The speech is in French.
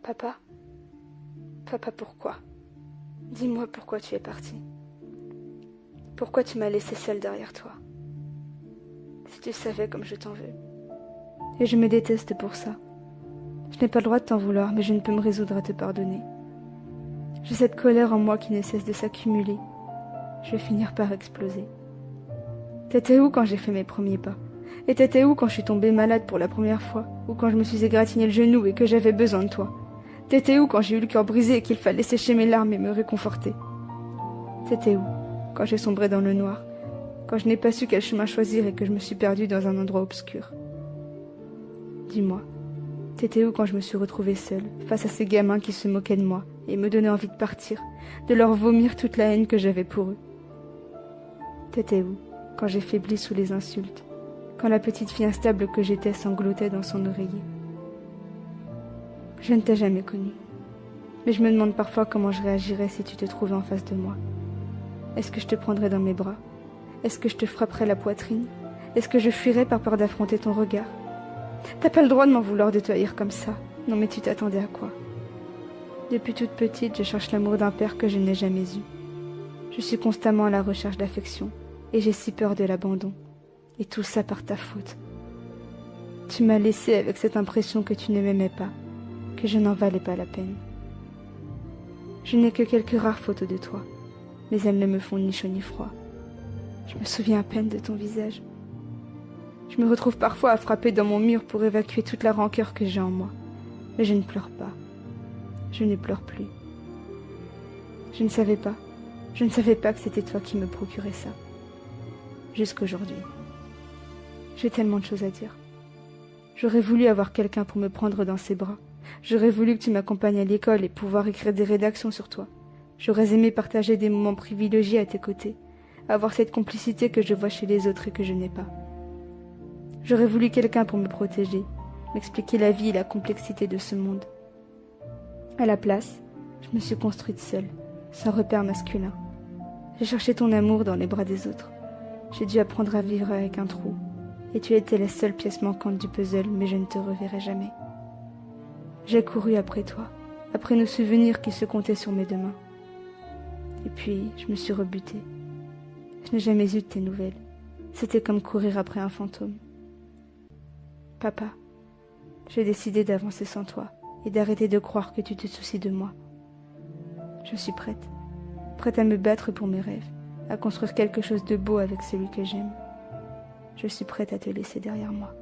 Papa? Papa, pourquoi? Dis-moi pourquoi tu es parti. Pourquoi tu m'as laissé seule derrière toi? Si tu savais comme je t'en veux. Et je me déteste pour ça. Je n'ai pas le droit de t'en vouloir, mais je ne peux me résoudre à te pardonner. J'ai cette colère en moi qui ne cesse de s'accumuler. Je vais finir par exploser. T'étais où quand j'ai fait mes premiers pas? Et t'étais où quand je suis tombée malade pour la première fois? Ou quand je me suis égratigné le genou et que j'avais besoin de toi? T'étais où quand j'ai eu le cœur brisé et qu'il fallait sécher mes larmes et me réconforter? T'étais où quand j'ai sombré dans le noir? Quand je n'ai pas su quel chemin choisir et que je me suis perdue dans un endroit obscur? Dis-moi, t'étais où quand je me suis retrouvée seule, face à ces gamins qui se moquaient de moi et me donnaient envie de partir, de leur vomir toute la haine que j'avais pour eux? T'étais où quand j'ai faibli sous les insultes, quand la petite fille instable que j'étais sanglotait dans son oreiller? Je ne t'ai jamais connue, mais je me demande parfois comment je réagirais si tu te trouvais en face de moi. Est-ce que je te prendrais dans mes bras? Est-ce que je te frapperais la poitrine? Est-ce que je fuirais par peur d'affronter ton regard? T'as pas le droit de m'en vouloir de te haïr comme ça. Non mais tu t'attendais à quoi? Depuis toute petite, je cherche l'amour d'un père que je n'ai jamais eu. Je suis constamment à la recherche d'affection, et j'ai si peur de l'abandon. Et tout ça par ta faute. Tu m'as laissé avec cette impression que tu ne m'aimais pas, que je n'en valais pas la peine. Je n'ai que quelques rares photos de toi, mais elles ne me font ni chaud ni froid. Je me souviens à peine de ton visage. Je me retrouve parfois à frapper dans mon mur pour évacuer toute la rancœur que j'ai en moi. Mais je ne pleure pas. Je ne pleure plus. Je ne savais pas que c'était toi qui me procurais ça. Jusqu'aujourd'hui. J'ai tellement de choses à dire. J'aurais voulu avoir quelqu'un pour me prendre dans ses bras. J'aurais voulu que tu m'accompagnes à l'école et pouvoir écrire des rédactions sur toi. J'aurais aimé partager des moments privilégiés à tes côtés, avoir cette complicité que je vois chez les autres et que je n'ai pas. J'aurais voulu quelqu'un pour me protéger, m'expliquer la vie et la complexité de ce monde. À la place, je me suis construite seule, sans repère masculin. J'ai cherché ton amour dans les bras des autres. J'ai dû apprendre à vivre avec un trou, et tu étais la seule pièce manquante du puzzle, mais je ne te reverrai jamais. J'ai couru après toi, après nos souvenirs qui se comptaient sur mes deux mains. Et puis, je me suis rebutée. Je n'ai jamais eu de tes nouvelles. C'était comme courir après un fantôme. Papa, j'ai décidé d'avancer sans toi et d'arrêter de croire que tu te soucies de moi. Je suis prête à me battre pour mes rêves, à construire quelque chose de beau avec celui que j'aime. Je suis prête à te laisser derrière moi.